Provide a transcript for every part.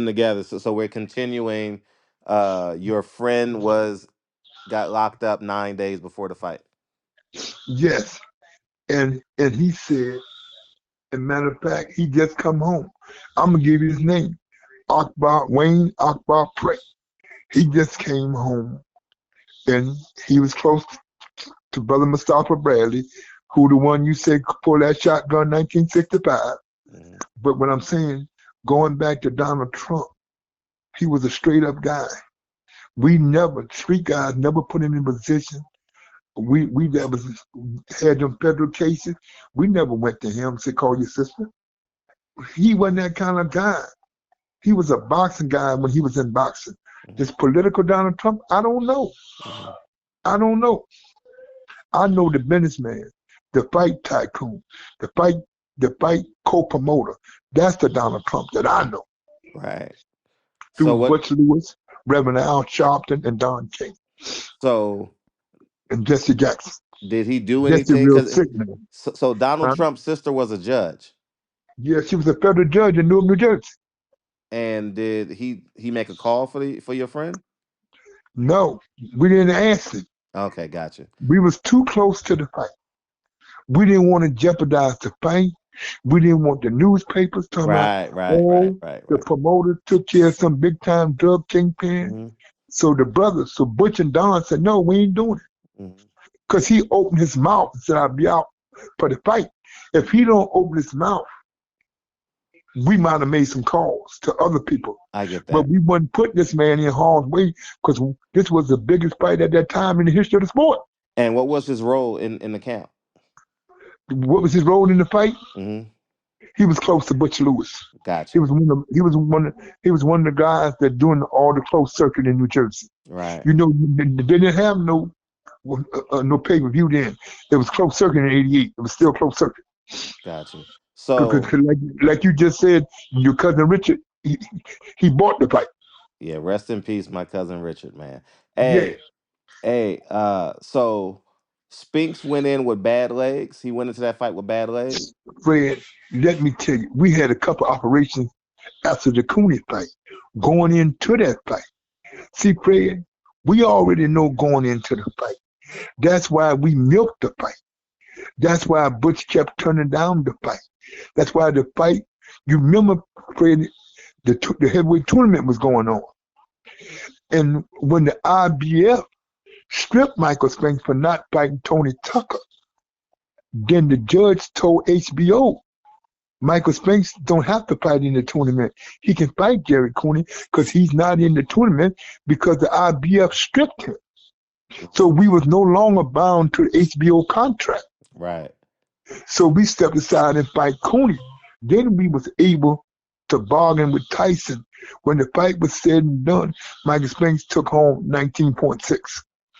together. So we're continuing. Your friend got locked up 9 days before the fight. Yes. And he said, as a matter of fact, he just come home. I'm gonna give you his name. Akbar Wayne Akbar Pray. He just came home and he was close to Brother Mustafa Bradley, who the one you said pulled that shotgun 1965. Mhm. But what I'm saying, going back to Donald Trump, he was a straight up guy. We never, street guys never put him in position. We never had them federal cases. We never went to him and said, call your sister. He wasn't that kind of guy. He was a boxing guy when he was in boxing. Mhm. This political Donald Trump, I don't know. Mhm. I don't know. I know the businessman, the fight tycoon, the fight, the fight co-promoter. That's the Donald Trump that I know Right. So through what? Butch Lewis, Reverend Al Sharpton, and Don King, So and Jesse Jackson. did he do Jesse anything? real Because sick man. so Donald Huh? Trump's sister was a judge, Yeah, she was a federal judge in Newark, New Jersey. and did he make a call for your friend? No, we didn't ask him. Okay, gotcha. We was too close to the fight. We didn't want to jeopardize the fight. We didn't want the newspapers talking about, Right, right, right, oh, right, the right. promoter took care of some big time drug kingpin. Hmm. So the brothers, so Butch and Don said, no, we ain't doing it. Hmm. Because he opened his mouth and said, I'll be out for the fight. If he don't open his mouth, we might have made some calls to other people. I get But that. we wouldn't put this man in harm's way because this was the biggest fight at that time in the history of the sport. And what was his role in the camp? What was his role in the fight? Hmm. He was close to Butch Lewis. He Gotcha. was one of he was one of the guys that doing all the close circuit in New Jersey. Right. You know, they didn't have no pay per view then. It was close circuit in '88. It was still close circuit. Gotcha. Because So like you just said, your cousin Richard, he bought the fight. yeah, rest in peace, my cousin Richard, man. Yeah, Hey, hey, so Spinks went in with bad legs. He went into that fight with bad legs. Fred, let me tell you, we had a couple operations after the Cooney fight, going into that fight. See, Fred, we already know going into the fight. That's why we milked the fight. That's why Butch kept turning down the fight. That's why the fight, you remember, Fred, the heavyweight tournament was going on. And when the IBF stripped Michael Spinks for not fighting Tony Tucker, then the judge told HBO, Michael Spinks don't have to fight in the tournament. He can fight Jerry Cooney because he's not in the tournament because the IBF stripped him. So we was no longer bound to the HBO contract. Right. So we stepped aside and fight Cooney. Then we was able to bargain with Tyson. When the fight was said and done, Michael Spinks took home 19.6.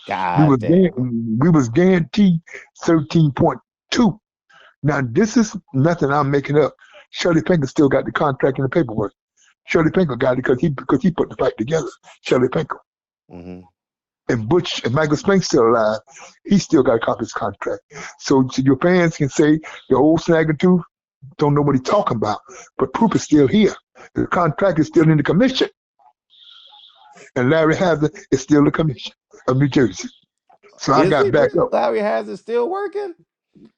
God damn. We was guaranteed 13.2. Now this is nothing I'm making up. Shirley Pinker still got the contract and the paperwork. Shirley Pinker got it because he put the fight together. Shirley Pinker. Hmm. And Butch and Michael Spinks still alive. He still got a copy of his contract. So your fans can say the old snagger tooth don't know what he's talking about. But proof is still here. The contract is still in the commission. And Larry Hazard is still the commission of New Jersey. So I Is got he back really? up. Larry has it still working?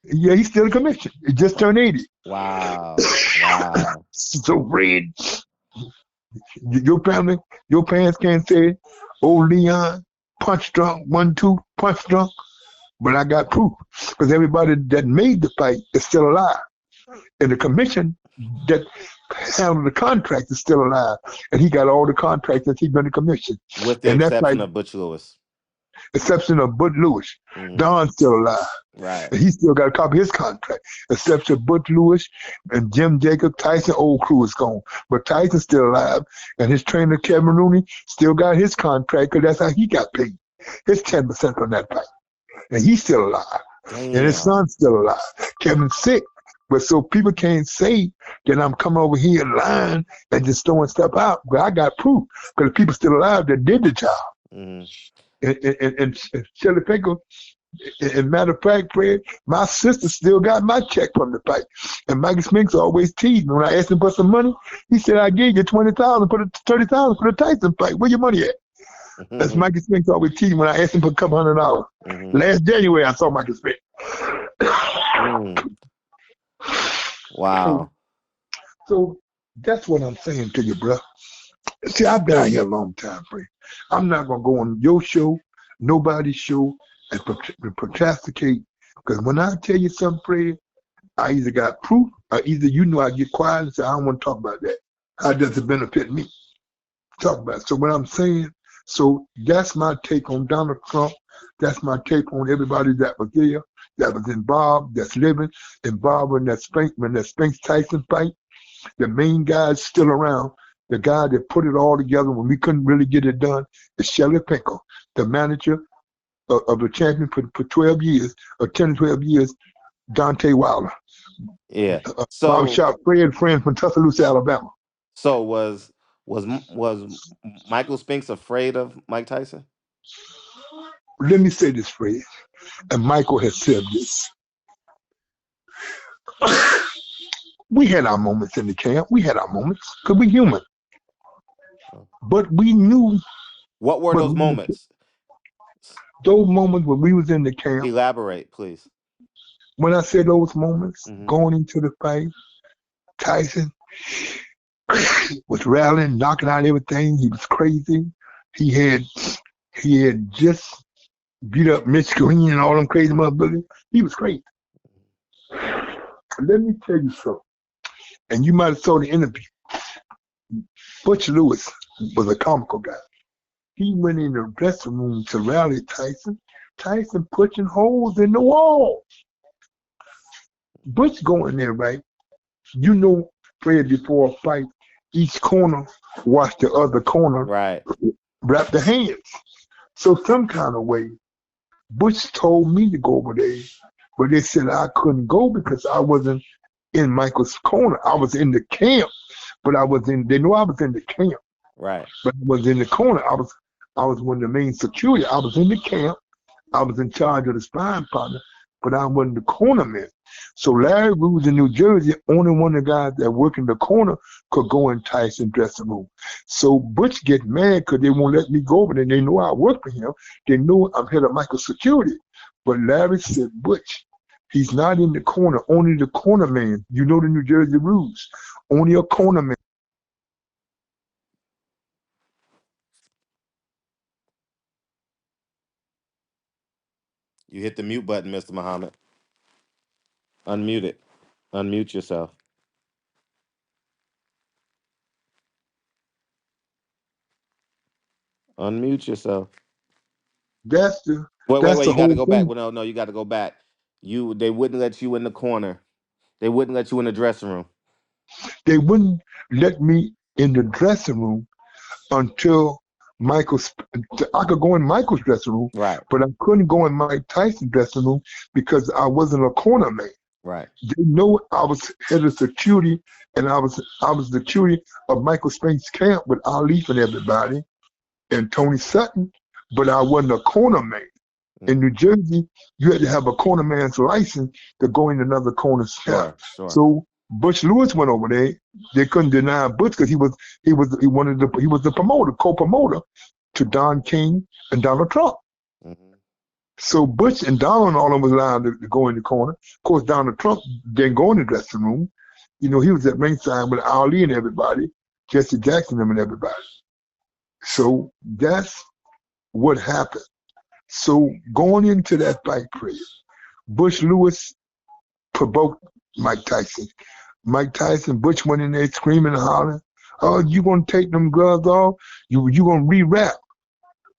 Yeah, he's still the commission. He just turned 80. Wow. Wow. So Fred, your family, your parents can't say, oh Leon, punch drunk, 1-2, punch drunk. But I got proof. Because everybody that made the fight is still alive. And the commission that handled the contract is still alive. And he got all the contracts that he been the commission. With the And that's like exception of Butch Lewis. exception of Bud Lewis. Hmm. Don's still alive. Right. And he still got a copy of his contract. Except for Butch Lewis and Jim Jacob, Tyson old crew is gone. But Tyson's still alive. And his trainer Kevin Rooney still got his contract because that's how he got paid. His 10% on that fight. And he's still alive. And his Damn. son's still alive. Kevin's sick. But so people can't say that I'm coming over here lying and just throwing stuff out. But I got proof because the people still alive that did the job. Hmm. And Shirley Pinker, And matter of fact, Fred, my sister still got my check from the fight. And Mikey Spinks always teased me. When I asked him for some money, he said, I gave you 20,000 for the 30,000 for the Tyson fight. Where your money at? That's Mm-hmm. Mikey Spinks always teased me when I asked him for a couple $100. Mm-hmm. Last January, I saw Mikey Spinks. Mm. so, Wow. so that's what I'm saying to you, bro. See, I've been out here a long time, Fred. I'm not gonna go on your show, nobody's show, and protesticate. Because when I tell you something, Fred, I either got proof or either you know I get quiet and say, I don't want to talk about that. How does it benefit me? Talk about it. So what I'm saying, so that's my take on Donald Trump. That's my take on everybody that was there, that was involved, that's living, involved in that Spinks Tyson fight. The main guy's still around. The guy that put it all together when we couldn't really get it done is Shelly Pinko, the manager of the champion for 12 years, or 10 to 12 years, Dante Wilder. Yeah. So Barbershop friend from Tuscaloosa, Alabama. so was Michael Spinks afraid of Mike Tyson? Let me say this, Fred, and Michael has said this. We had our moments in the camp. We had our moments because we're human. But we knew What were when those we were, moments? those moments when we was in the camp. Elaborate, please. When I say those moments, Mm-hmm. going into the fight, Tyson was rallying, knocking out everything. He was crazy. He had he had just beat up Mitch Green and all them crazy motherfuckers. He was crazy. Let me tell you something. And you might have saw the interview. Butch Lewis was a comical guy. He went in the dressing room to rally Tyson. Tyson punching holes in the wall. Butch going there, right? You know, Fred, before a fight, each corner watch the other corner Right. wrap their hands. So some kind of way, Butch told me to go over there, but they said I couldn't go because I wasn't in Michael's corner. I was in the camp, but I was in. They knew I was in the camp, Right. but I was in the corner. I was one of the main security. I was in the camp. I was in charge of the spine partner, but I wasn't the corner man. So Larry Ruse in New Jersey, only one of the guys that work in the corner could go in Tyson dressing room. So Butch get mad because they won't let me go over there. They know I work for him. They know I'm head of Michael's security. But Larry said, Butch, he's not in the corner, only the corner man. You know the New Jersey rules. Only a corner man. You hit the mute button, Mr. Muhammad. Unmute it. Unmute yourself. Unmute yourself. That's the Wait. that's the You got to whole go back. thing. Well, no, you got to go back. They wouldn't let you in the corner. They wouldn't let you in the dressing room. They wouldn't let me in the dressing room until Michael's. I could go in Michael's dressing room, Right. but I couldn't go in Mike Tyson's dressing room because I wasn't a corner man. Right. They know I was head of security, and I was the security of Michael Spinks camp with Ali and everybody and Tony Sutton, but I wasn't a corner man. In New Mm-hmm. Jersey, you had to have a corner man's license to go in another corner's camp. Sure. Sure. So Butch Lewis went over there. They couldn't deny Butch because he was the promoter, co-promoter to Don King and Donald Trump. Mm-hmm. So Butch and Donald and all of them was allowed to go in the corner. Of course, Donald Trump didn't go in the dressing room. You know, he was at ringside with Ali and everybody, Jesse Jackson and everybody. So that's what happened. So going into that fight, Chris, Butch Lewis provoked Mike Tyson. Mike Tyson, Butch went in there screaming and hollering, "Oh, you gonna take them gloves off? You gonna rewrap?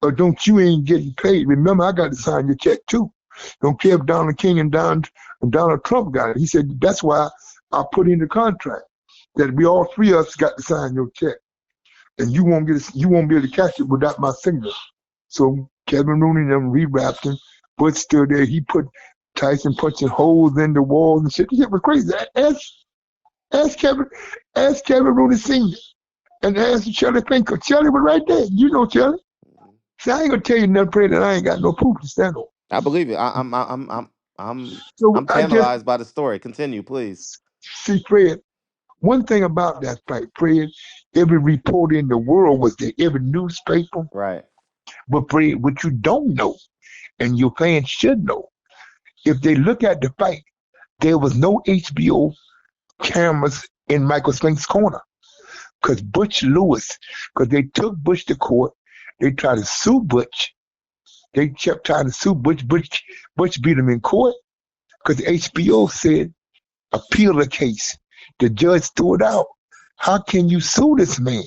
Or don't you ain't getting paid? Remember, I got to sign your check too. Don't care if Donald King and Donald Trump got it." He said, "That's why I put in the contract that we all three of us got to sign your check, and you won't be able to catch it without my signature." So Kevin Rooney and them rewrapped him. Butch still there. He put Tyson punching holes in the walls and shit. The shit was crazy. Ask Kevin, ask Kevin Rooney Sr. and ask Shelly Pinker. Shelly was right there. You know Shelly. Mm-hmm. See, I ain't gonna tell you nothing, Fred, that I ain't got no proof to stand on. I believe it. I'm So I'm I just tantalized by the story. Continue, please. see, Fred. One thing about that fight, Fred, every reporter in the world was there, every newspaper. Right. But Fred, what you don't know, and your fans should know, if they look at the fight, there was no HBO cameras in Michael Spinks' corner. Because Butch Lewis, because they took Butch to court, they tried to sue Butch. They kept trying to sue Butch. Butch beat him in court because HBO said appeal the case. The judge threw it out. How can you sue this man?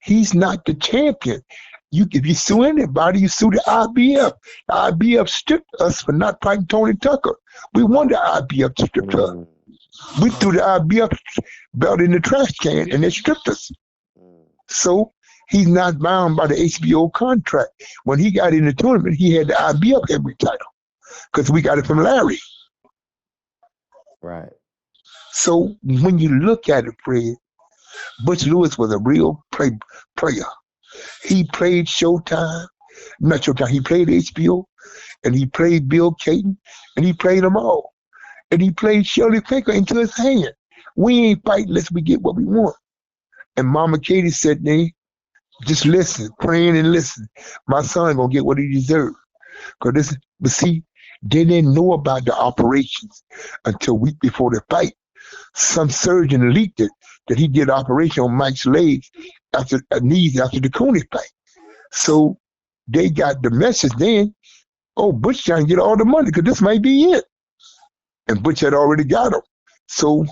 He's not the champion. If you sue anybody, you sue the IBF. The IBF stripped us for not fighting Tony Tucker. We won the IBF stripped us. Mm, We threw the IBF belt in the trash can and they stripped us. mm, So he's not bound by the HBO contract. When he got in the tournament, he had the IBF heavyweight title because we got it from Larry. right. So when you look at it, Fred, Butch Lewis was a real player. He played Showtime, not Showtime. He played HBO, and he played Bill Caton, and he played them all. And he played Shirley Pinker into his hand. We ain't fighting unless we get what we want. And Mama Katie said, "They just listen, praying and listen. My son gonna get what he deserves." But see, they didn't know about the operations until a week before the fight. Some surgeon leaked it that he did an operation on Mike's legs after knees after the Cooney fight. So they got the message then. Oh, Butch trying to get all the money because this might be it. And Butch had already got him. So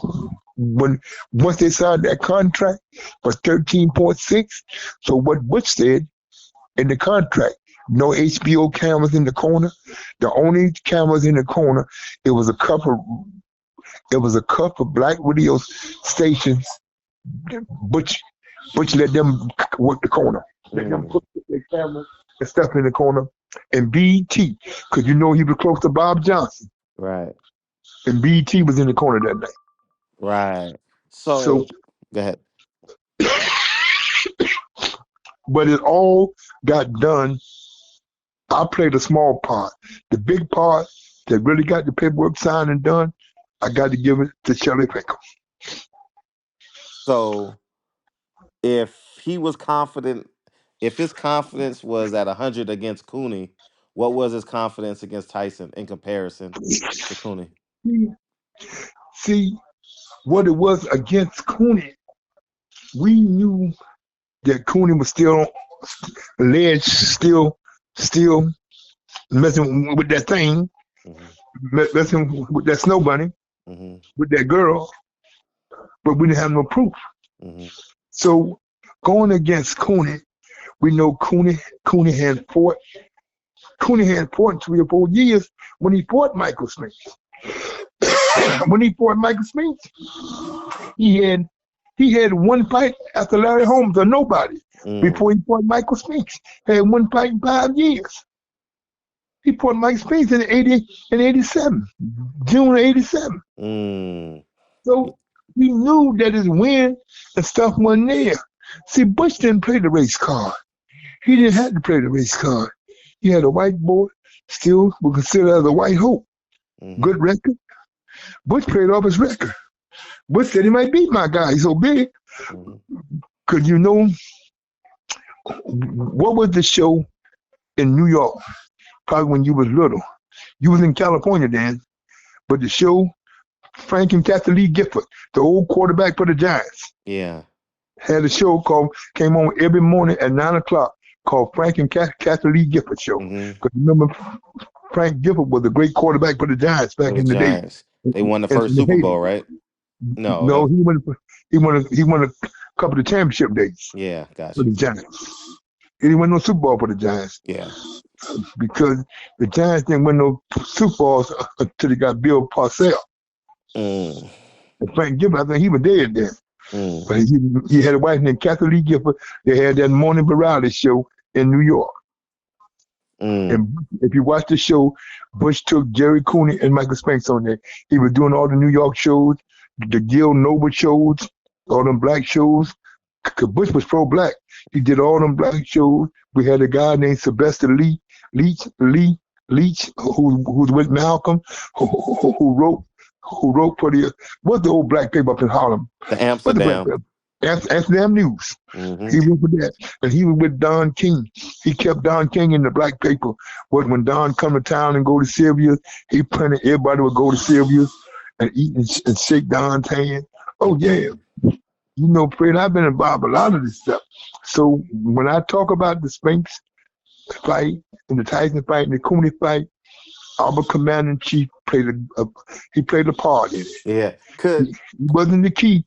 when once they signed that contract was 13.6. So what Butch said in the contract, no HBO cameras in the corner. The only cameras in the corner, it was a couple. It was a couple of black radio stations. Butch, Butch let them work the corner. Let them Mm, put their cameras and stuff in the corner. And BT, because you know he was close to Bob Johnson. right. And BT was in the corner that night. Right. So, So go ahead. but it all got done. I played a small part. The big part that really got the paperwork signed and done, I got to give it to Shirley Pinker. So if he was confident, if his confidence was at 100 against Cooney, what was his confidence against Tyson in comparison to Cooney? See, what it was against Cooney, we knew that Cooney was still ledge, still messing with that thing, Hmm. messing with that snow bunny, Hmm. with that girl, but we didn't have no proof. Hmm. So going against Cooney, we know Cooney had fought. Cooney had fought in 3 or 4 years when he fought Michael Smith. When he fought Michael Smith, he had he had one fight after Larry Holmes or nobody Mm, before he fought Michael Spinks. Had one fight in 5 years. He fought Mike Spinks in 87, June of 87. mm, So he knew that his win and stuff wasn't there. See, Bush didn't play the race card. He didn't have to play the race card. He had a white boy, still was considered as a white hope. hmm. Good record. Bush played off his record. Bush said he might beat my guy. He's so big. Hmm. Because you know, what was the show in New York? Probably when you was little. You was in California then, but the show, Frank and Kathy Lee Gifford, the old quarterback for the Giants, Yeah. had a show called, came on every morning at 9 o'clock called Frank and Kathy Lee Gifford Show. Hmm. Because remember, Frank Gifford was a great quarterback for the Giants For back the in the day. Giants, they won the In first the Super heyday. Bowl, right? No, No, that. he won a couple of championship days Yeah, got for you. the Giants. He didn't win no Super Bowl for the Giants Yeah. because the Giants didn't win no Super Bowls until they got Bill Parcells. Mm, And Frank Gifford, I think he was dead then. mm, But he had a wife named Kathy Lee Gifford. They had that morning variety show in New York. mm, And if you watch the show, Bush took Jerry Cooney and Michael Spinks on there. He was doing all the New York shows, the Gil Noble shows, all them black shows. Cause Bush was pro-black. He did all them black shows. We had a guy named Sylvester Lee. Leach, who's with Malcolm, who wrote for the what's the old black paper up in Harlem? The What's the black Amsterdam. paper? Amsterdam News. Mm-hmm. He went for that, and he was with Don King. He kept Don King in the black paper. But when Don come to town and go to Sylvia's, he printed everybody would go to Sylvia's and eat and shake Don's hand. Oh yeah, Fred, I've been involved in a lot of this stuff. So when I talk about the Spinks fight and the Tyson fight and the Cooney fight, our commander in chief he played a part in it. Yeah. Could He wasn't the key,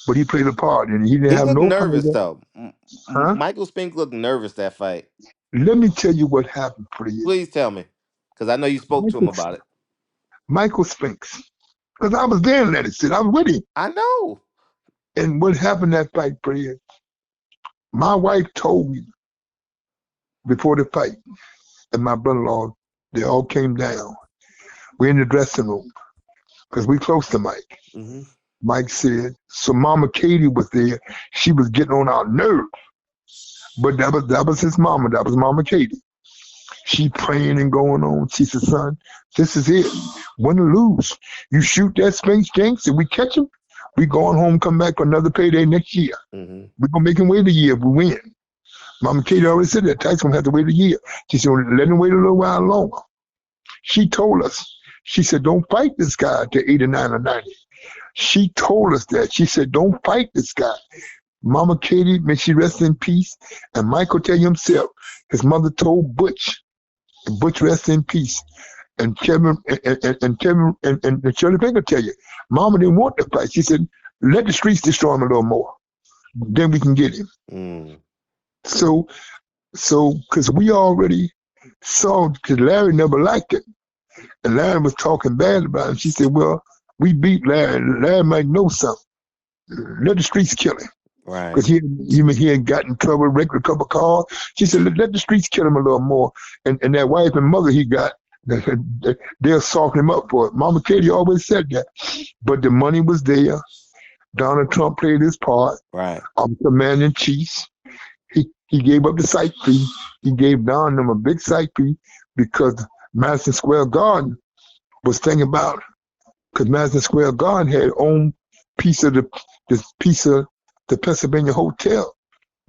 but he played a part in it. He didn't he have looked no nervous power. though? Huh? Michael Spink looked nervous that fight. Let me tell you what happened for you. Please tell me, because I know you spoke to him Michael, about it. Michael Spinks. Because I was there in that shit. I was with him. I know. And what happened that fight, Fred? My wife told me before the fight, and my brother-in-law, they all came down. We're in the dressing room because we close to Mike. Mm-hmm. Mike said, so Mama Katie was there. She was getting on our nerves. But that was his mama. That was Mama Katie. She praying and going on. She said, son, this is it. Win or lose. You shoot that Spinks Jinx and we catch him, we going home, come back for another payday next year. Mm-hmm. We're going to make him wait a year if we win. Mama Katie already said that. Tyson have to wait a year. She said, let him wait a little while longer. She told us, she said, don't fight this guy to 89 or 90. She told us that. She said, don't fight this guy. Mama Katie, may she rest in peace. And Michael tell you himself, his mother told Butch, and Butch rest in peace. And Kevin and Kevin and Shirley Finger tell you, Mama didn't want the fight. She said, let the streets destroy him a little more. Then we can get him. Mm. So because we already saw, because Larry never liked it. And Larry was talking bad about him. She said, well, we beat Larry. Larry might know something. Let the streets kill him. Right. Because he had gotten in trouble, wrecked a couple cars. She said, let the streets kill him a little more. And that wife and mother he got, they'll soften him up for it. Mama Katie always said that. But the money was there. Donald Trump played his part. Right. I'm commander in chief. He gave up the site fee. He gave Don them a big site fee because Madison Square Garden was thinking about, because Madison Square Garden had own piece of the Pennsylvania hotel.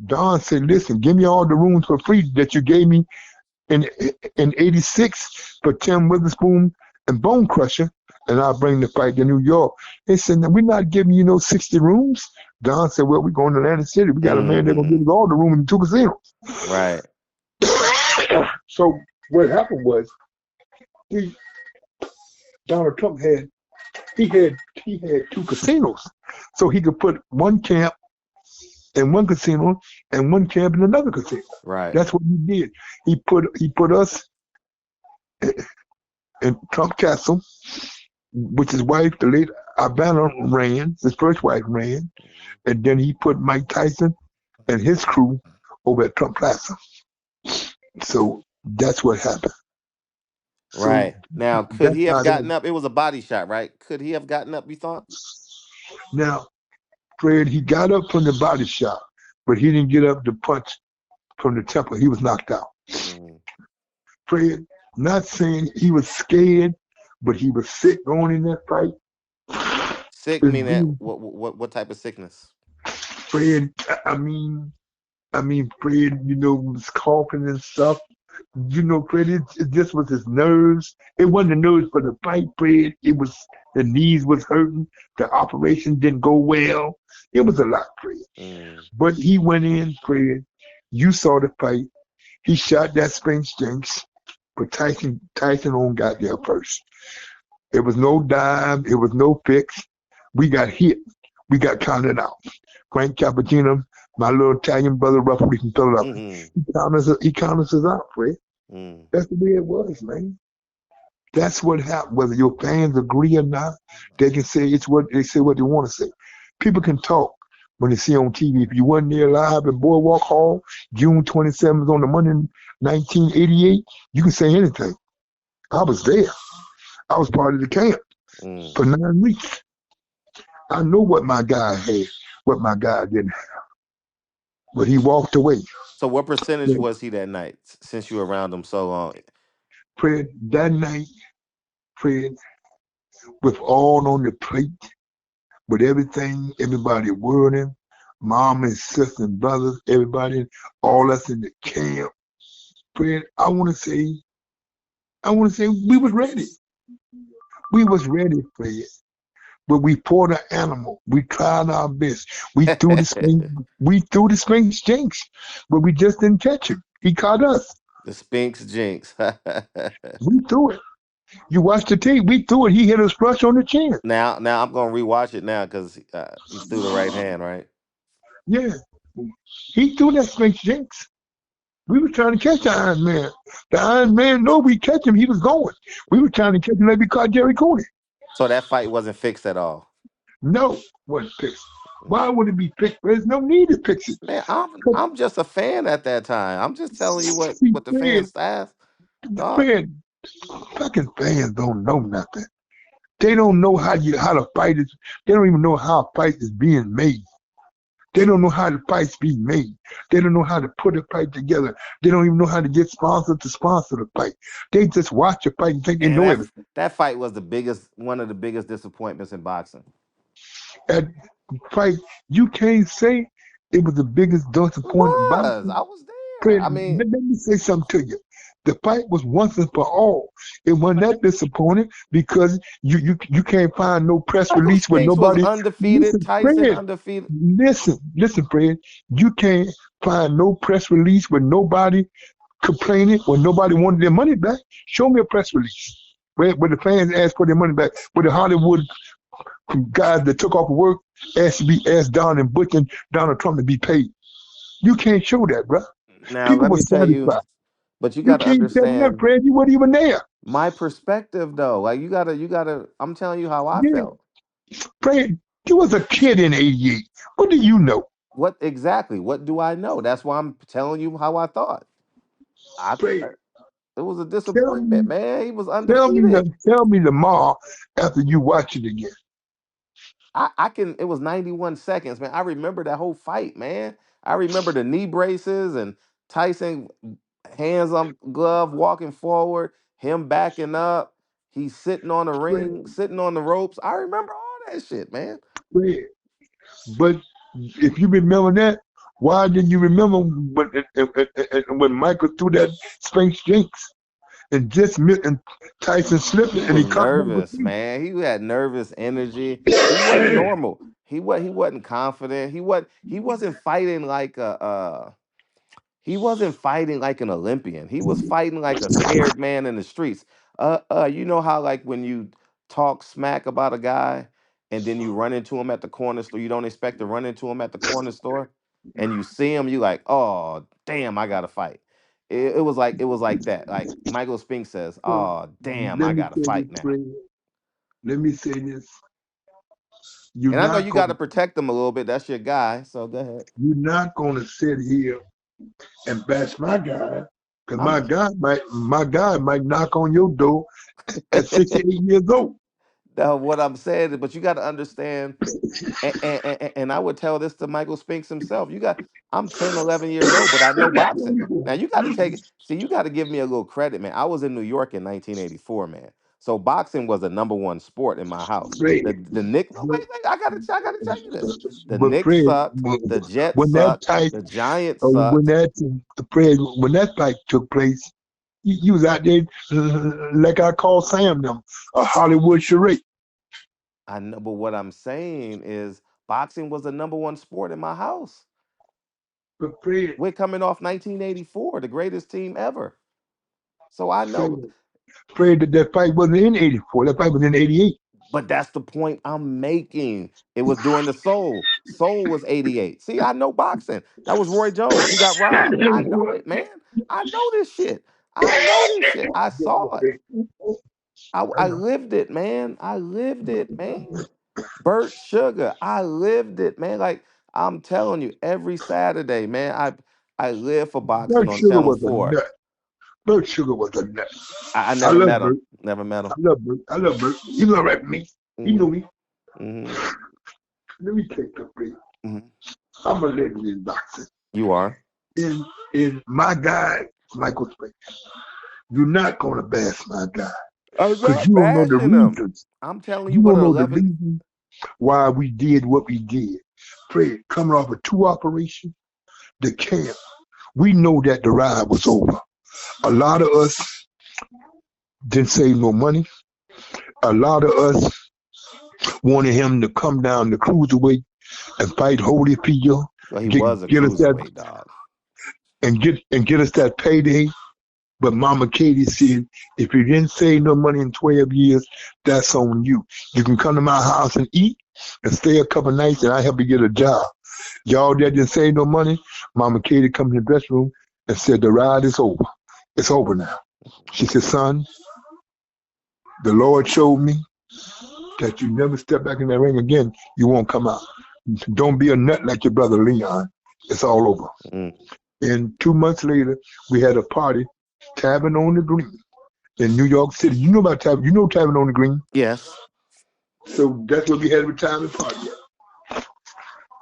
Don said, listen, give me all the rooms for free that you gave me in '86 for Tim Witherspoon and Bone Crusher, and I'll bring the fight to New York. They said, we're not giving you 60 rooms. Don said, well, we're going to Atlantic City. We got a man that's going to give us all the room in the two casinos. Right. So what happened was, Donald Trump had two casinos, so he could put one camp in one casino and one camp in another casino. Right. That's what he did. He put us in Trump Castle, which his wife, the late Ivana, ran. His first wife ran, and then he put Mike Tyson and his crew over at Trump Plaza. So that's what happened. Right. So Now, could that's he have how gotten that. up? It was a body shot, right? Could he have gotten up, you thought? Now, Fred, he got up from the body shot, but he didn't get up to punch from the temple. He was knocked out. Mm. Fred, not saying he was scared, but he was sick going in that fight. Sick His mean that dude, what type of sickness? Fred, Fred, was coughing and stuff. Fred, it just was his nerves. It wasn't the nerves for the fight, Fred. It was the knees was hurting. The operation didn't go well. It was a lot, Fred. Mm. But he went in, Fred. You saw the fight. He shot that Spinks Jinx, but Tyson on got there first. It was no dive. It was no fix. We got hit. We got counted out. Frank Cappuccino, my little Italian brother referee from Philadelphia, Mm-hmm. he counted us out, Fred. Mm. That's the way it was, man. That's what happened. Whether your fans agree or not, they can say they say what they want to say. People can talk when they see on TV. If you wasn't there live at Boardwalk Hall, June 27th on the Monday, 1988, you can say anything. I was there. I was part of the camp Mm. for 9 weeks. I know what my guy had, what my guy didn't have. But he walked away. So what percentage was he that night? Since you were around him so long, Fred, that night, Fred, with all on the plate, with everything, everybody worrying, mom and sister and brothers, everybody, all us in the camp. Fred, I want to say we was ready. We was ready, Fred. But we fought an animal. We tried our best. We threw the Spinks, but we just didn't catch him. He caught us. The Spinks jinx. We threw it. You watch the tape. We threw it. He hit us flush on the chin. Now I'm gonna rewatch it now because he threw the right hand, right? Yeah, he threw that Spinks jinx. We were trying to catch the Iron Man. The Iron Man, no, we catch him. He was going. We were trying to catch him like we caught Jerry Cooney. So that fight wasn't fixed at all. No, wasn't fixed. Why would it be fixed? There's no need to fix it. Man, I'm 'Cause, I'm just a fan at that time. I'm just telling you what see, what the fans asked. Dog. Fred, fucking fans don't know nothing. They don't know how the fight is. They don't even know how a fight is being made. They don't know how the fight's being made. They don't know how to put a fight together. They don't even know how to get sponsors to sponsor the fight. They just watch a fight and think they And know that everything. that fight was one of the biggest disappointments in boxing. At the fight, you can't say it was the biggest It disappointment in was. boxing. I was there. Fred, I mean, let me say something to you. The fight was once and for all. It wasn't that disappointing because you can't find no press Michael release with Spinks was nobody. undefeated. Listen, Tyson Fred. undefeated. Listen, Fred. You can't find no press release with nobody complaining or nobody wanted their money back. Show me a press release where the fans asked for their money back, where the Hollywood guys that took off of work asked Don and Bush and Donald Trump to be paid. You can't show that, bro. Now People let were me tell you, satisfied. but you You got to can't tell me that, understand Fred. You weren't even there. my perspective though. Like you gotta. I'm telling you how I Yeah, felt. Fred, you was a kid in '88. What do you know? What exactly? What do I know? That's why I'm telling you how I thought. I Fred, It was a tell disappointment, me, man. He was tell me, undefeated. tell me tomorrow after you watch it again. I can. It was 91 seconds, man. I remember that whole fight, man. I remember the knee braces and Tyson hands on glove walking forward, him backing up. He's sitting on the Fred, ring, sitting on the ropes. I remember all that shit, man. Fred. But if you remember that, why didn't you remember when Michael threw that Spinks Jinx and and Tyson slipped He and he was caught number nervous, man. He had nervous energy. He wasn't normal. He wasn't confident. He wasn't fighting like a he wasn't fighting like an Olympian. He was fighting like a scared man in the streets. You know how like when you talk smack about a guy and then you run into him at the corner store, you don't expect to run into him at the corner store, and you see him, you like, oh damn, I gotta fight. It was like that. Like Michael Spink says, So oh damn, let I me gotta say this, fight now. Fred. Let me say this. You're And I know not you got gonna to protect him a little bit. That's your guy. So go ahead. you're not gonna sit here and bash my guy, because I'm my guy might knock on your door at 68 years old. now what I'm saying, is, but you got to understand. And I would tell this to Michael Spinks himself. I'm 10, 11 years old, but I know boxing. Now you got to you got to give me a little credit, man. I was in New York in 1984, man. So boxing was the number one sport in my house. Fred, The Knicks, no, but, wait, I gotta tell you this. The but Knicks Fred, sucked, the Jets when that sucked, type, the Giants when sucked. that Fred, when that fight took place, you was out there like I call Sam them a Hollywood charade. I know, but what I'm saying is boxing was the number one sport in my house. But Fred, We're coming off 1984, the greatest team ever. So I know. Fred, Fred, that fight wasn't in '84. That fight was in '88. But that's the point I'm making. It was during the Soul. Soul was 88. See, I know boxing. That was Roy Jones. He got robbed. I know it, man. I know this shit. I know this shit. I saw it. I I know. lived it, man. I lived it, man. Burt Sugar. I lived it, man. Like I'm telling you, every Saturday, man, I live for boxing Bert on Sugar Channel was a 4. nut. Bert Sugar was a nut. I I never love met him. Bert. Never met I him. love Bert. I love Bert. He was all right with me. He knew Hmm. me. Hmm. Let me take the break. Hmm. I'm a legend in boxing. You are. In my guy, Michael Spinks. You're not going to bash my guy I'm because not you don't know the bashing him. reasons. I'm telling you You what don't an know the 11. reason why we did what we did. Fred, coming off of 2 operations, the camp, we know that the ride was over. A lot of us didn't save no money. A lot of us wanted him to come down the cruiserweight and fight Holyfield, Well, he get was a get us that cruiserweight dog. get us that payday. But Mama Katie said, if you didn't save no money in 12 years, that's on you. You can come to my house and eat and stay a couple nights, and I help you get a job. Y'all that didn't save no money, Mama Katie come in the dressing room and said, the ride is over. It's over now. She said, son, the Lord showed me that you never step back in that ring again, you won't come out. Don't be a nut like your brother Leon. It's all over. Mm. And 2 months later, we had a party, Tavern on the Green in New York City. You know about Tavern, you know Tavern on the Green. Yes. So that's what we had a retirement party at.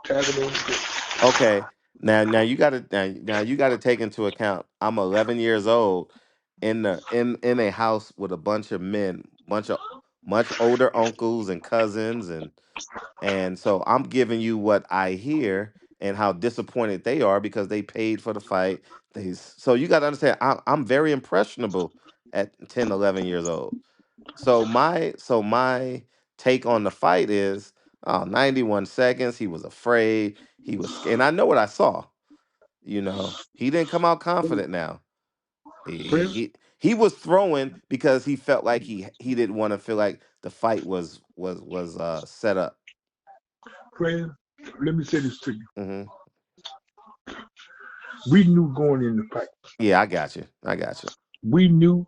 Tavern on the Green. Okay. Now you got to now you got to take into account. I'm 11 years old in a house with a bunch of men, bunch of much older uncles and cousins, and so I'm giving you what I hear and how disappointed they are because they paid for the fight. So you got to understand, I'm very impressionable at 10, 11 years old. So my take on the fight is, 91 seconds. He was afraid. He was scared. And I know what I saw. He didn't come out confident now. He Friend, he, he was throwing because he felt like he didn't want to feel like the fight was set up. friend, let me say this to you. Hmm. We knew going in the fight. Yeah, I got you. I got you. We knew,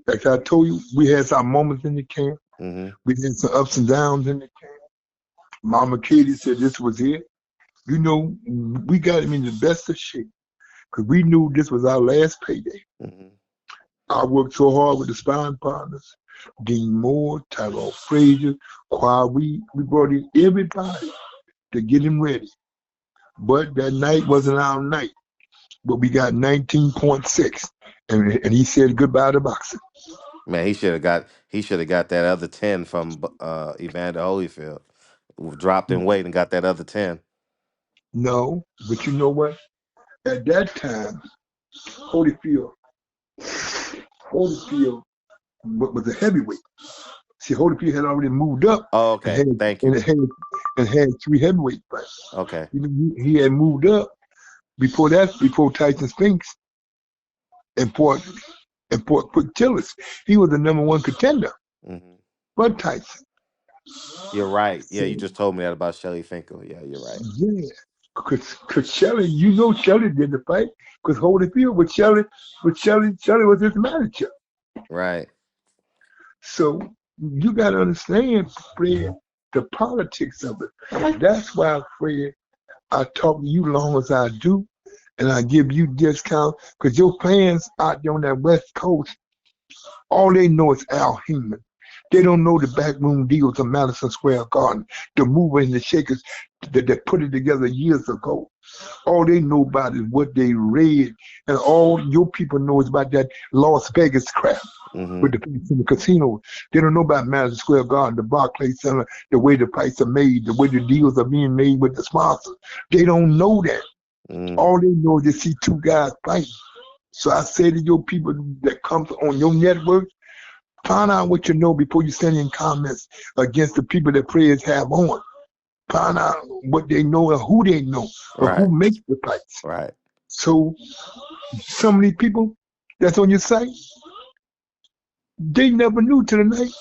like I told you, we had some moments in the camp. Hmm. We had some ups and downs in the camp. Mama Katie said this was it. You know, we got him in the best of shape because we knew this was our last payday. Hmm. I worked so hard with the sparring partners, Dean Moore, Tyrone Frazier, Quad. We brought in everybody to get him ready. But that night wasn't our night. But we got 19.6. And he said goodbye to boxing. Man, he should have got that other 10 from Evander Holyfield. Who dropped in weight and got that other 10. No, but you know what? At that time, Holyfield, Holyfield was a heavyweight. See, Holyfield had already moved up Oh, and okay. Thank you. had 3 heavyweight fights. Okay. You know, he had moved up before that, before Tyson Spinks and Port Quick Tillis. He was the number 1 contender Hmm. for Tyson. You're right. Yeah, you So just told me that about Shelly Finkel. Yeah, you're right. yeah, cause Shelly, you know Shelly did the fight because Holyfield Shelly was his manager. Right. So you got to understand, Fred, the politics of it. That's why, Fred, I talk to you long as I do, and I give you discount because your fans out there on that West Coast, all they know is Al Heyman. They don't know the backroom deals of Madison Square Garden, the movers and the shakers that put it together years ago. All they know about is what they read, and all your people know is about that Las Vegas crap Hmm. with the casino. They don't know about Madison Square Garden, the Barclays Center, the way the fights are made, the way the deals are being made with the sponsors. They don't know that. Mm. All they know is they see 2 guys fighting. So I say to your people that comes on your network, find out what you know before you send in comments against the people that players have on. Find out what they know and who they know or Right. who makes the fights. Right. So some of these people that's on your site, they never knew till the night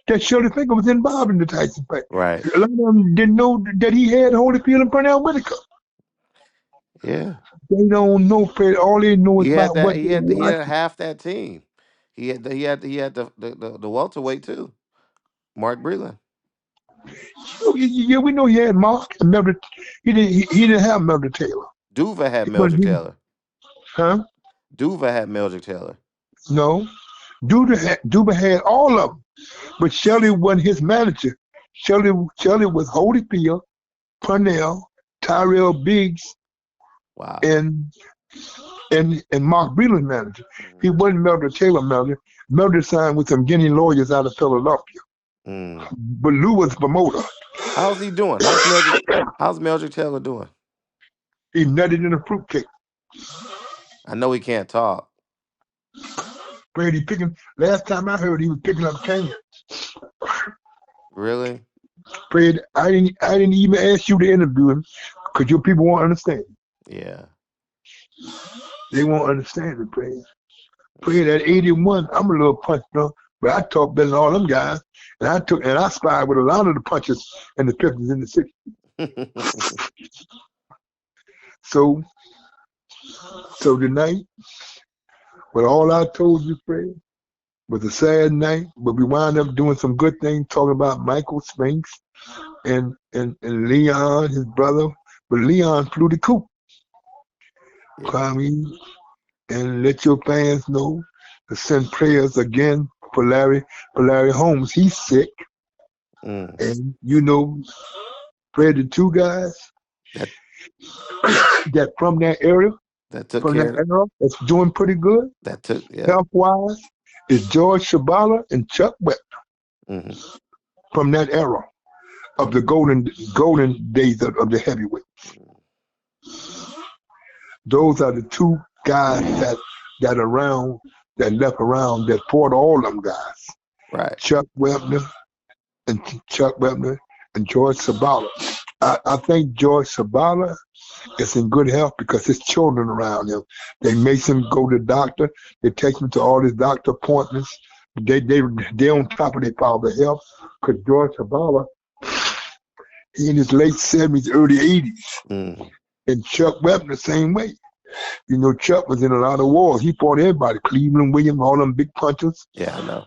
that Shirley Finkel was involved in the Tyson fight. Right. A lot of them didn't know that he had Holyfield and Pernell Whitaker. Yeah. They don't know, Fred. All they know is He had about that. what He they had. He watch. had half that team. He had the welterweight too. Mark Breland. Yeah, we know he had Mark and Melvin. He didn't have Melvin Taylor. Duva had He Mildred wasn't, Taylor. huh? Duva had Mildred Taylor. No. Duba had all of them, but Shelley wasn't his manager. Shelley was Holyfield, Purnell, Tyrell Biggs, Wow. and and Mark Breland's manager. He Mhm. wasn't Melvin Taylor manager. Melvin signed with some Guinea lawyers out of Philadelphia. Mm. But Lou was promoter. How's he doing? How's Mildred Taylor doing? He nutted in a fruitcake. I know he can't talk. Fred, he picking. Last time I heard, he was picking up cane. Really? Fred, I didn't even ask you to interview him because your people won't understand. Yeah. They won't understand it, Fred. Fred, at 81, I'm a little punch drunk, but I talk better than all them guys. And I spied with a lot of the punches in the 50s and the 60s. So, so tonight, with all I told you, Fred, was a sad night, but we wound up doing some good things, talking about Michael Spinks and Leon, his brother. But Leon flew the coop. Yeah. Call me and let your fans know to send prayers again for Larry Holmes. He's sick, Mm. and Fred, the two guys That that that took from care that of era, that's doing pretty good that took yeah. health wise, is George Shabala and Chuck Webb Hmm. from that era of the golden days of the heavyweight. Those are the two guys that around that left around that fought all them guys. Right. Chuck Webner and Chuck Webner and George Sabala. I think George Sabala is in good health because his children around him. They make him go to the doctor. They take him to all his doctor appointments. They on top of their father's health because George Sabala, he in his late 70s, early 80s. Mm. And Chuck Webner, the same way. Chuck was in a lot of wars. He fought everybody, Cleveland Williams, all them big punchers. Yeah, I know.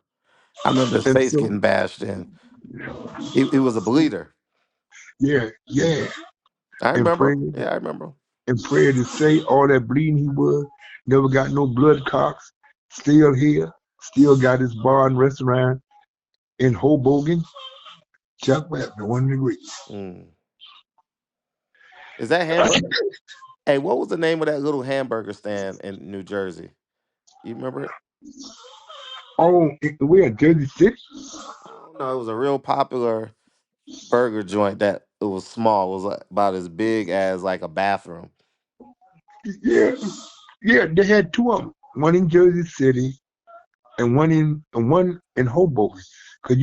I remember his And face so, getting bashed in. He was a bleeder. yeah, yeah. I And remember. Fred, Yeah, I remember. and Fred to say all that bleeding he was, never got no blood clots, still here, still got his bar and restaurant in Hoboken. Chuck Webner, 1 degree. Mm. Is that hamburger? Hey, what was the name of that little hamburger stand in New Jersey? You remember it? Oh, we're in Jersey City? I don't know. It was a real popular burger joint that it was small. It was like about as big as like a bathroom. Yeah, yeah. They had two of them, one in Jersey City and one in Hoboken. Cause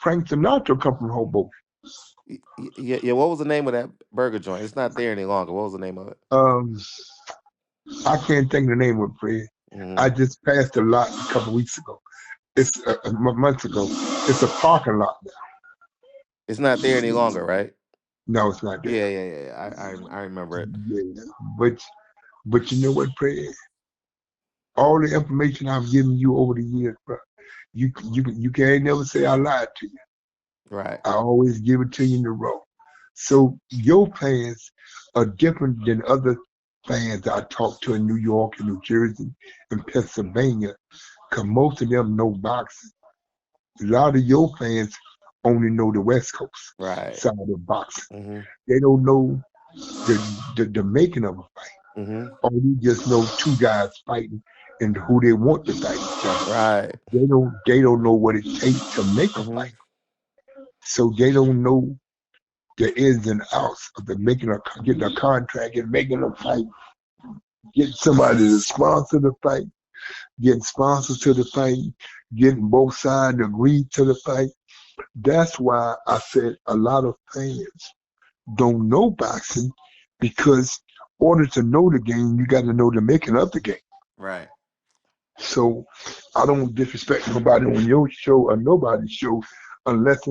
Frank Sinatra come from Hoboken. Yeah, yeah. What was the name of that burger joint? It's not there any longer. What was the name of it? Um, I can't think of the name of it, Fred. I Hmm. just passed a lot a couple weeks ago. It's months ago. It's a parking lot now. It's not there any longer, right? No, it's not there. Yeah, yeah, yeah, yeah. I remember it. Yeah, but you know what, Fred? All the information I've given you over the years, bro, you can't never say I lied to you. Right. I always give it to you in the raw. So your fans are different than other fans I talk to in New York and New Jersey and Pennsylvania, because most of them know boxing. A lot of your fans only know the West Coast Right. side of boxing. Hmm. They don't know the making of a fight. Hmm. Or you just know two guys fighting and who they want to fight each other. Right. They don't know what it takes to make a Hmm. fight. So they don't know the ins and outs of getting a contract and making a fight, getting somebody to sponsor the fight, getting sponsors to the fight, getting both sides to agree to the fight. That's why I said a lot of fans don't know boxing because in order to know the game, you got to know the making of the game. Right. So I don't disrespect nobody on your show or nobody's show unless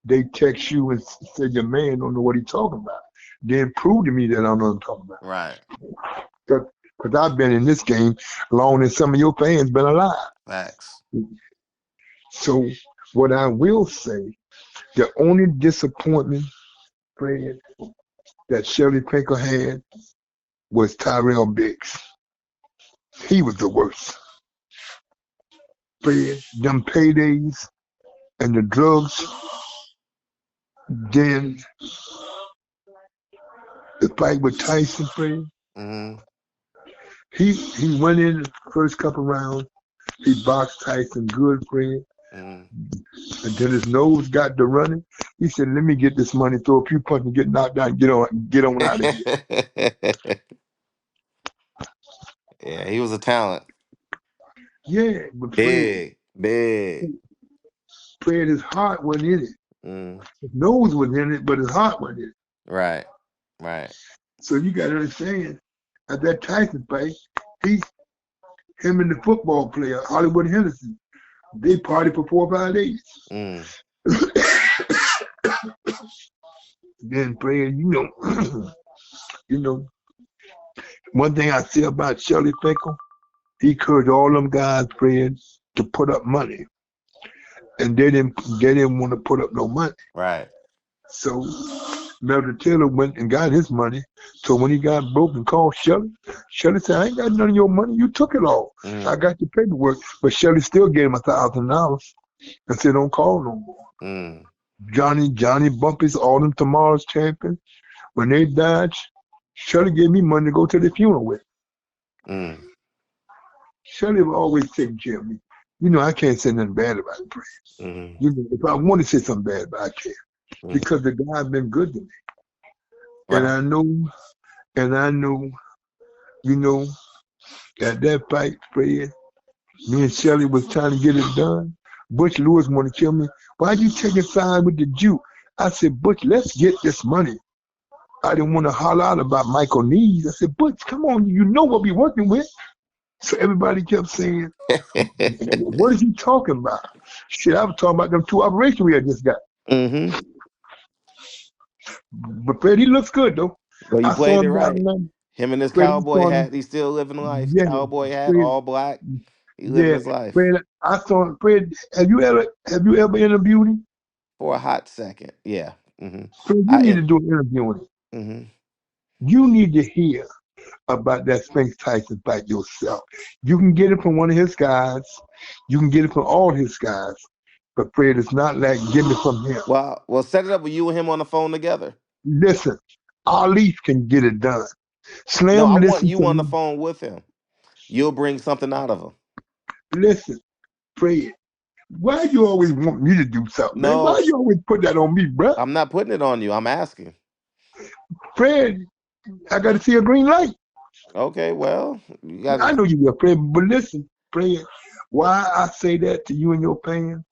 they text you and say your man don't know what he's talking about. Then prove to me that I don't know what I'm talking Right. about. Because I've been in this game longer than some of your fans been alive. Facts. So what I will say, the only disappointment, Fred, that Shirley Pinker had was Tyrell Biggs. He was the worst. Fred, them paydays and the drugs, then the fight with Tyson, Fred, Hmm. He went in the first couple rounds. He boxed Tyson good, friend. Mm. Until his nose got to running. He said, "Let me get this money, throw a few punches, get knocked out, and get on out of here." Yeah, he was a talent. Yeah, but Big, big. Fred, his heart wasn't in it. Mm. His nose was in it, but his heart wasn't in it. Right, right. So you got to understand, at that Tyson fight, he, him and the football player Hollywood Henderson, they partied for 4 or 5 days. Mm. Then Fred, you know, one thing I say about Shirley Finkel, he encouraged all them guys, Fred, to put up money, and they didn't want to put up no money. Right. So Melvin Taylor went and got his money. So when he got broke and called Shelley, Shelley said, "I ain't got none of your money. You took it all. I Mm. got your paperwork." But Shelley still gave him $1,000 and said, "Don't call no more." Mm. Johnny Bumpy's all them tomorrow's champions. When they died, Shelley gave me money to go to the funeral with. Mm. Shelley was always taking care of me. I can't say nothing bad about him. Mm. If I want to say something bad about, I can, Mm. because the guy's been good to me. And Right. I know, you know, at that fight, Fred, me and Shelley was trying to get it done. Butch Lewis wanted to kill me. "Why you taking side with the Jew?" I said, "Butch, let's get this money." I didn't want to holler out about Michael Nees. I said, "Butch, come on, you know what we working with." So everybody kept saying, "What is he talking about?" Shit, I was talking about them 2 operations we had just got. Mm-hmm. But Fred, he looks good though. Well, you I saw played it him right. down there. Him in his Fred, I cowboy saw him. hat. He's still living life. Yeah, Cowboy hat, Fred, all black. He living yeah, his life Fred. I saw him. Fred, have you ever interviewed him? for a hot second. Yeah. Mm-hmm. Fred, you I need in. to do an interview with him. Mm-hmm. You need to hear about that Spinks Tyson fight yourself. You can get it from one of his guys. You can get it from all his guys. But Fred, it's not like getting it from him. Well, set it up with you and him on the phone together. Listen, Ali can get it done. No, Slim, I want listen you to on the me. phone with him. You'll bring something out of him. Listen, Fred. Why you always want me to do something, man? Why No, you always put that on me, bruh? I'm not putting it on you. I'm asking. Fred, I got to see a green light. Okay, well, you got I to. know you will, Fred, but listen, Fred, why I say that to you and your fans?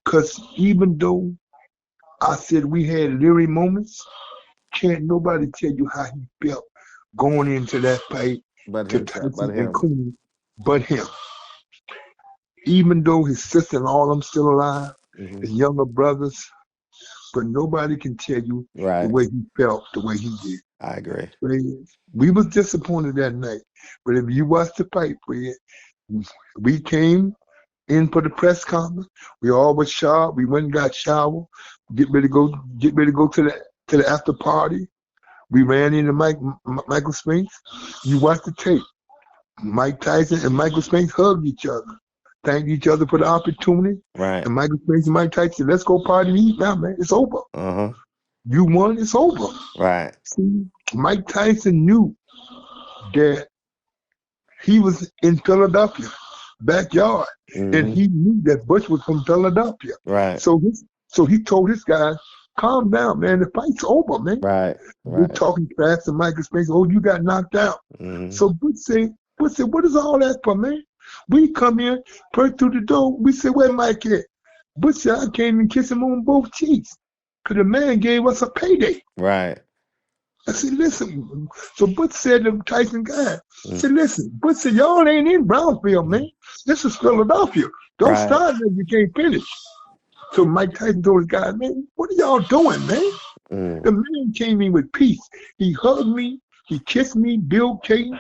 Because even though I said we had leery moments, can't nobody tell you how he felt going into that fight But to himself, but Tyson and him. Cooney, but him. Even though his sister and all of them still alive, Hmm. his younger brothers, but nobody can tell you the Right. way he felt, the way he did. I agree. Fred, we was disappointed that night. But if you watch the fight, Fred, we came in for the press conference. We all was sharp. We went and got showered. Get ready to go to the after party. We ran into Michael Spinks. You watch the tape. Mike Tyson and Michael Spinks hugged each other, thanked each other for the opportunity. Right. And Michael Spinks and Mike Tyson said, "Let's go party and eat now, man. It's over. Uh-huh. You won. It's over." Right. See, Mike Tyson knew that he was in Philadelphia backyard, and Hmm. he knew that Bush was from Philadelphia. Right. So he told his guys, "Calm down, man. The fight's over, man." Right. They Right. talking fast to Michael Spinks. "Oh, you got knocked out." Hmm. So Bush said, "What is all that for, man? We come in, first through the door. We said, 'Where Mike at?' Bush said, 'I came and kissed him on both cheeks, 'cause the man gave us a payday.'" Right. I said, "Listen." So Butch said to Tyson guy, Mm. said, "Listen." Butch said, "Y'all ain't in Brownsville, man. This is Philadelphia. Don't Right. start if you can't finish." So Mike Tyson told his guy, "Man, what are y'all doing, man?" Mm. The man came in with peace. He hugged me, he kissed me, Bill Kaye,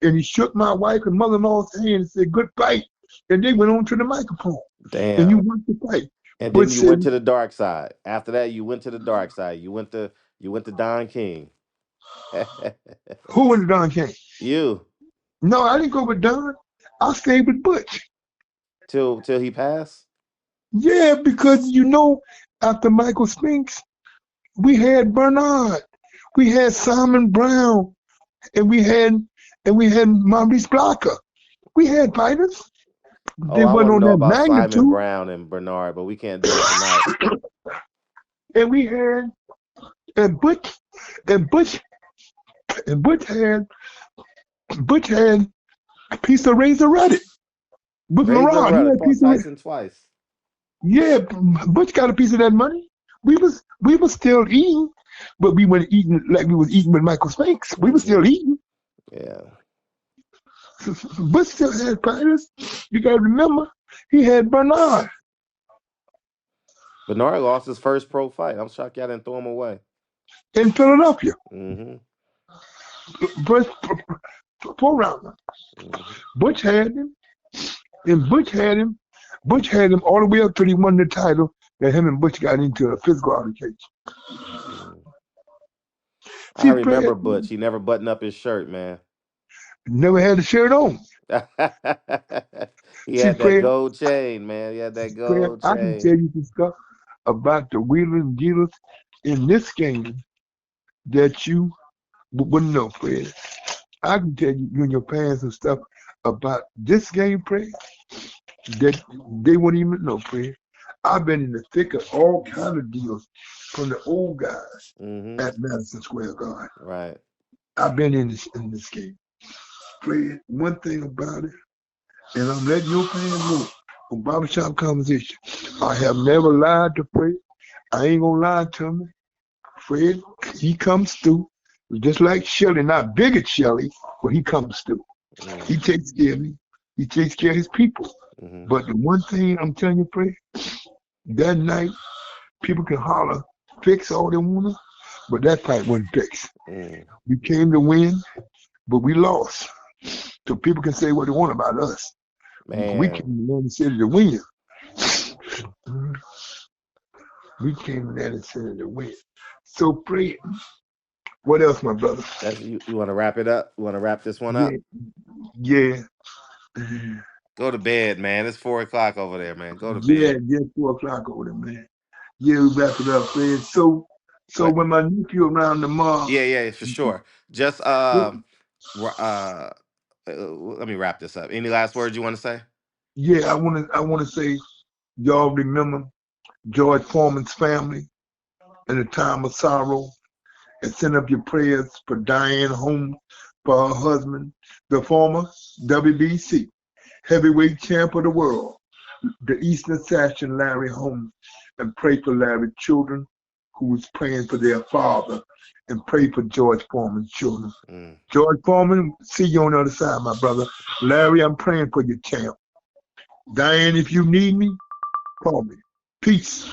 and he shook my wife and mother-in-law's hand and said, "Good fight." And they went on to the microphone. And you Damn. watched the fight. And Butch then you went said, to the dark side. After that, you went to the dark side. You went to Don King. "Who went to Don King?" You "No, I didn't go with Don. I stayed with Butch." till he passed. Yeah, because after Michael Spinks, we had Bernard, we had Simon Brown, and we had and we had Maurice Blocker. We had fighters. Oh, They I weren't want to on know that about Simon magnitude. Brown and Bernard, but we can't do it tonight. And we had and Butch and Butch and Butch had a piece of Razor Reddit. Butch Razor Marone, he Ruddock had a fought piece of Tyson twice. yeah. Butch got a piece of that money. We was still eating, but we weren't eating like we was eating with Michael Spinks. We was Hmm. still eating. Yeah. Butch still had fighters. You gotta remember, he had Bernard Bernard lost his first pro fight. I'm shocked y'all didn't throw him away. in Philadelphia. Hmm. Butch, 4 rounder. Hmm. Butch had him, and Butch had him. Butch had him all the way up till he won the title. That him and Butch got into a physical altercation. Hmm. I See, Fred remember Butch. He never buttoned up his shirt, man. never had a shirt on. He See, had that Fred, gold chain, man. He had that Fred, gold I can chain. tell you some stuff about the wheelers and dealers in this game that you wouldn't know, Fred. I can tell you and your parents some stuff about this game, Fred, that they wouldn't even know, Fred. I've been in the thick of all kind of deals from the old guys Hmm. at Madison Square Garden. Right. I've been in this game. Fred, one thing about it, and I'm letting your fans know on Barbershop Conversation, I have never lied to Fred. I ain't gonna lie to him. Fred, he comes through just like Shelly, not big at Shelly, but he comes through. He Mm-hmm. takes care of me. He takes care of his people. Mm-hmm. But the one thing I'm telling you, Fred, that night people can holler, fix all they wanna, but that fight wasn't fixed. Mm. We came to win, but we lost. So people can say what they want about us. We came Man, to Atlantic City to win. We came to Atlantic City to win. So Fred, what else, my brother? that's you want to wrap it up? You want to wrap this one Yeah, up? yeah. Go to bed, man. It's 4 o'clock over there, man. Go to Yeah, bed. yeah, 4 o'clock over there, man. Yeah, we wrap it up, Fred. So What? when my nephew around tomorrow, Yeah, yeah, for sure. Just ri- uh, let me wrap this up. Any last words you want to say? yeah, I wanna say y'all remember George Foreman's family in a time of sorrow and send up your prayers for Diane Holmes, for her husband, the former WBC heavyweight champ of the world, the Eastern Assassin Larry Holmes, and pray for Larry's children who was praying for their father, and pray for George Foreman's children. Mm. George Foreman, see you on the other side, my brother. Larry, I'm praying for you, champ. Diane, if you need me, call me. Peace.